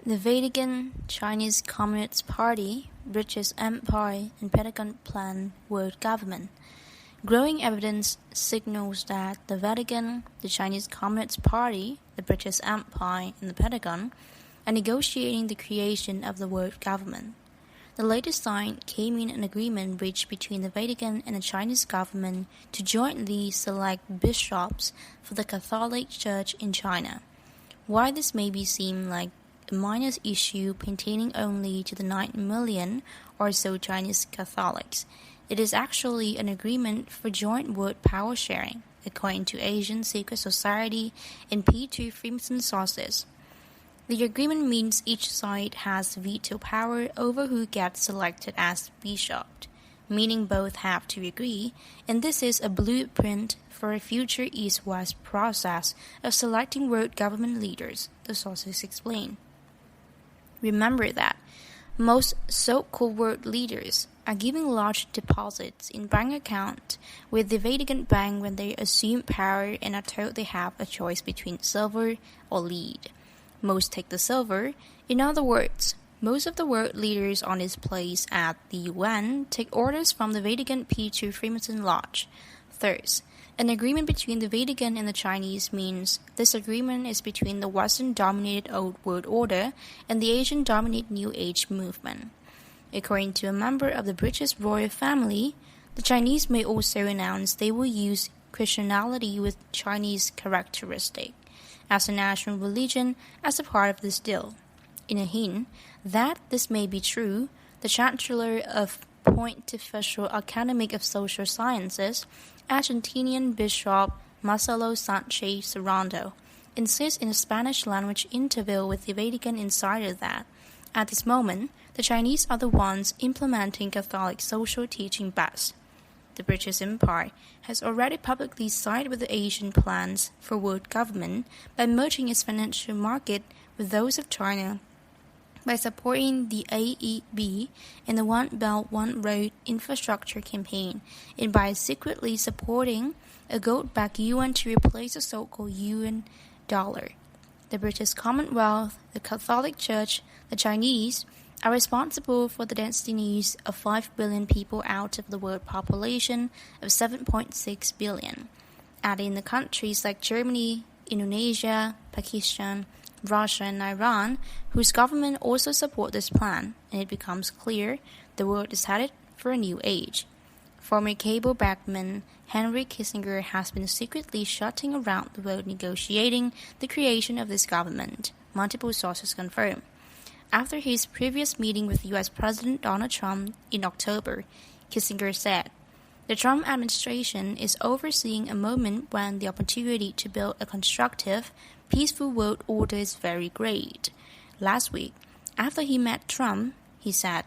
The Vatican, Chinese Communist Party, British Empire, and Pentagon plan world government. Growing evidence signals that the Vatican, the Chinese Communist Party, the British Empire, and the Pentagon are negotiating the creation of the world government. The latest sign came in an agreement reached between the Vatican and the Chinese government to jointly select bishops for the Catholic Church in China. While this may seem like a minor issue pertaining only to the 9 million or so Chinese Catholics, it is actually an agreement for joint world power sharing, according to Asian Secret Society and P2 Freemason sources. The agreement means each side has veto power over who gets selected as bishop, meaning both have to agree, and this is a blueprint for a future East-West process of selecting world government leaders, the sources explain. Remember that most so-called world leaders are giving large deposits in bank accounts with the Vatican Bank when they assume power and are told they have a choice between silver or lead. Most take the silver. In other words, most of the world leaders on this place at the UN take orders from the Vatican P2 Freemason Lodge. Third, an agreement between the Vatican and the Chinese means this agreement is between the Western-dominated Old World Order and the Asian-dominated New Age movement. According to a member of the British royal family, the Chinese may also announce they will use Christianity with Chinese characteristics as a national religion as a part of this deal. In a hint that this may be true, the Chancellor of Pontifical Academy of Social Sciences, Argentinian Bishop Marcelo Sanchez Serrano, insists in a Spanish-language interview with the Vatican Insider that, at this moment, the Chinese are the ones implementing Catholic social teaching best. The British Empire has already publicly sided with the Asian plans for world government by merging its financial market with those of China, by supporting the AEB in the One Belt One Road infrastructure campaign, and by secretly supporting a gold-backed yuan to replace the so-called yuan dollar. The British Commonwealth, the Catholic Church, the Chinese are responsible for the destinies of 5 billion people out of the world population of 7.6 billion. Adding the countries like Germany, Indonesia, Pakistan, Russia, and Iran, whose government also support this plan, and it becomes clear the world is headed for a new age. Former cable backman Henry Kissinger has been secretly shutting around the world negotiating the creation of this government, multiple sources confirm. After his previous meeting with U.S. President Donald Trump in October, Kissinger said, "The Trump administration is overseeing a moment when the opportunity to build a constructive, peaceful world order is very great." Last week, after he met Trump, he said,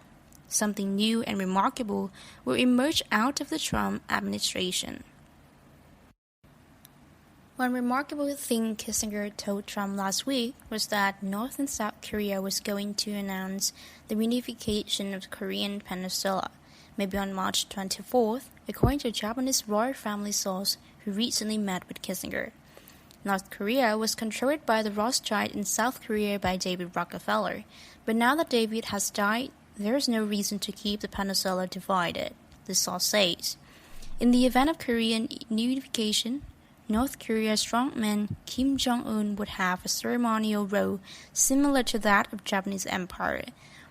"Something new and remarkable will emerge out of the Trump administration." One remarkable thing Kissinger told Trump last week was that North and South Korea was going to announce the reunification of the Korean Peninsula, maybe on March 24th, according to a Japanese royal family source who recently met with Kissinger. North Korea was controlled by the Rothschild and South Korea by David Rockefeller, but now that David has died, there is no reason to keep the peninsula divided, the source says. In the event of Korean unification, North Korea's strongman Kim Jong-un would have a ceremonial role similar to that of Japanese Empire,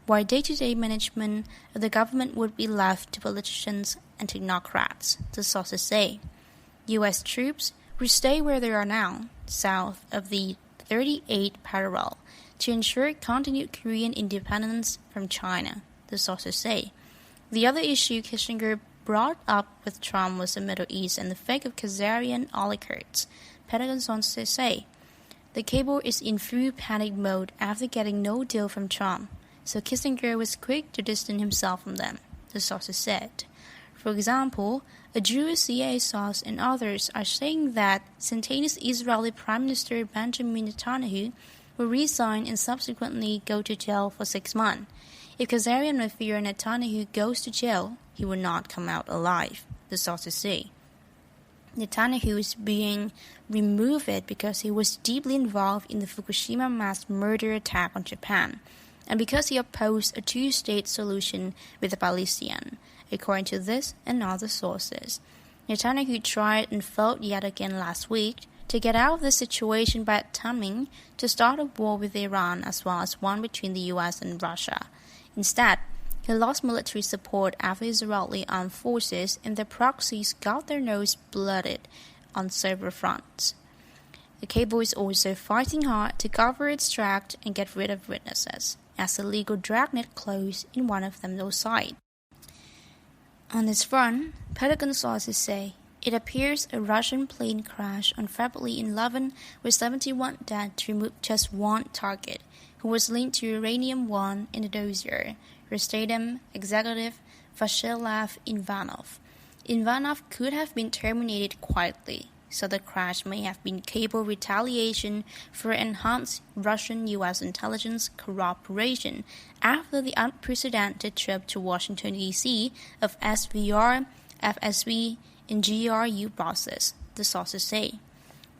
while day-to-day management of the government would be left to politicians and technocrats, the sources say. U.S. troops would stay where they are now, south of the 38th parallel, to ensure continued Korean independence from China, the sources say. The other issue Kissinger brought up with Trump was the Middle East and the fate of Khazarian oligarchs, Pentagon sources say. The cable is in full panic mode after getting no deal from Trump, so Kissinger was quick to distance himself from them, the sources said. For example, a Jewish CIA source and others are saying that Centennial Israeli Prime Minister Benjamin Netanyahu will resign and subsequently go to jail for 6 months. If Khazarian fear Netanyahu goes to jail, he will not come out alive, the sources say. Netanyahu is being removed because he was deeply involved in the Fukushima mass murder attack on Japan, and because he opposed a two-state solution with the Palestinians, according to this and other sources. Netanyahu tried and failed yet again last week to get out of the situation by attempting to start a war with Iran as well as one between the US and Russia. Instead, he lost military support after Israeli armed forces and their proxies got their nose blooded on several fronts. The cable is also fighting hard to cover its tracks and get rid of witnesses, as the legal dragnet closed in one of those sites. On this front, Pentagon sources say it appears a Russian plane crashed on February 11 with 71 dead to remove just one target, who was linked to uranium-1 in the dossier, Rosatom executive Vyacheslav Ivanov. Ivanov could have been terminated quietly, so the crash may have been cable retaliation for enhanced Russian-US intelligence cooperation after the unprecedented trip to Washington, D.C. of SVR, FSB, and GRU bosses, the sources say.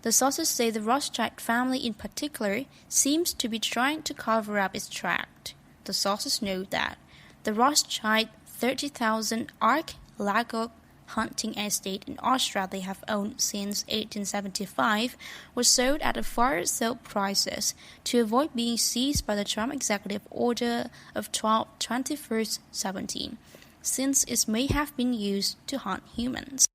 The sources say the Rothschild family in particular seems to be trying to cover up its tract. The sources note that the Rothschild 30,000 Ark-Lagok hunting estate in Austria they have owned since 1875 was sold at a fire sale prices to avoid being seized by the Trump executive order of 12/21/17, since it may have been used to hunt humans.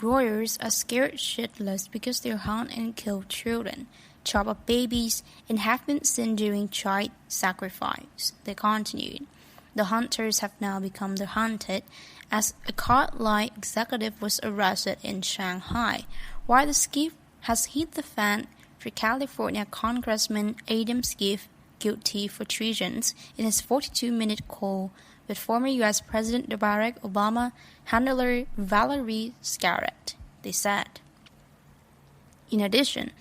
Warriors are scared shitless because they hunt and kill children, chop up babies, and have been seen during child sacrifice, they continued. The hunters have now become the hunted, as a cult-like executive was arrested in Shanghai, while the skiff has hit the fan for California Congressman Adam Schiff guilty for treason in his 42-minute call with former U.S. President Barack Obama handler Valerie Scarrett, they said. In addition,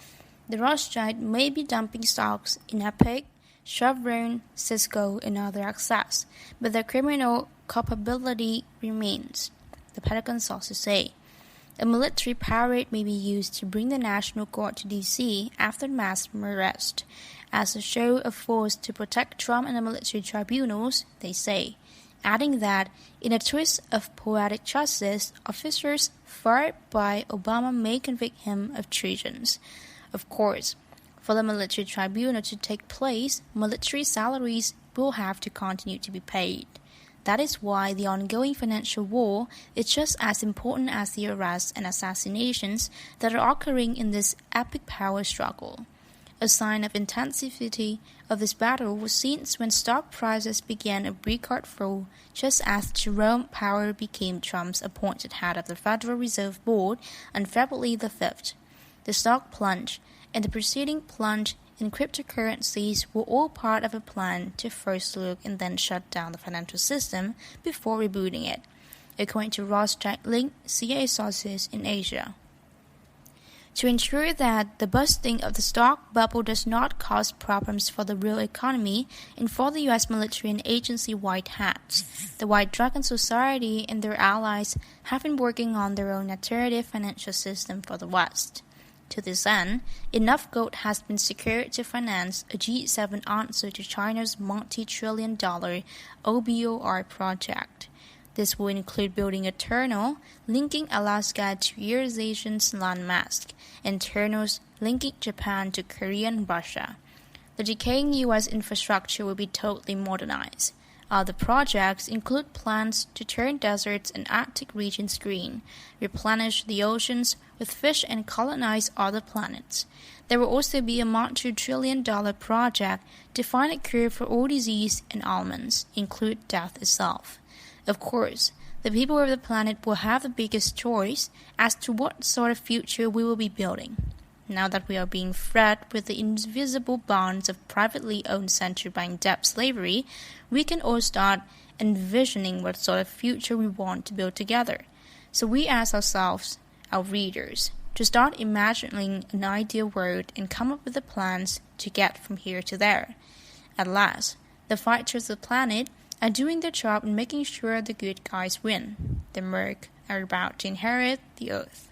the Rothschild may be dumping stocks in Epic, Chevron, Cisco, and other assets, but their criminal culpability remains, the Pentagon sources say. A military parade may be used to bring the National Guard to D.C. after mass arrest, as a show of force to protect Trump and the military tribunals, they say, adding that, in a twist of poetic justice, officers fired by Obama may convict him of treason. Of course, for the military tribunal to take place, military salaries will have to continue to be paid. That is why the ongoing financial war is just as important as the arrests and assassinations that are occurring in this epic power struggle. A sign of intensity of this battle was seen when stock prices began a record fall just as Jerome Powell became Trump's appointed head of the Federal Reserve Board on February the 5th. The stock plunge and the preceding plunge in cryptocurrencies were all part of a plan to first look and then shut down the financial system before rebooting it, according to Rothschild-linked CIA sources in Asia. To ensure that the busting of the stock bubble does not cause problems for the real economy and for the U.S. military and agency-wide hats, the White Dragon Society and their allies have been working on their own alternative financial system for the West. To this end, enough gold has been secured to finance a G7 answer to China's multi-trillion-dollar OBOR project. This will include building a tunnel linking Alaska to Eurasian's landmass and tunnels linking Japan to Korea and Russia. The decaying U.S. infrastructure will be totally modernized. Other projects include plans to turn deserts and Arctic regions green, replenish the oceans with fish and colonize other planets. There will also be a multi-trillion-dollar project to find a cure for all disease and ailments, including death itself. Of course, the people of the planet will have the biggest choice as to what sort of future we will be building. Now that we are being fed with the invisible bonds of privately owned central bank debt slavery, we can all start envisioning what sort of future we want to build together. So we ask ourselves, our readers, to start imagining an ideal world and come up with the plans to get from here to there. At last, the fighters of the planet are doing their job in making sure the good guys win. The merc are about to inherit the earth.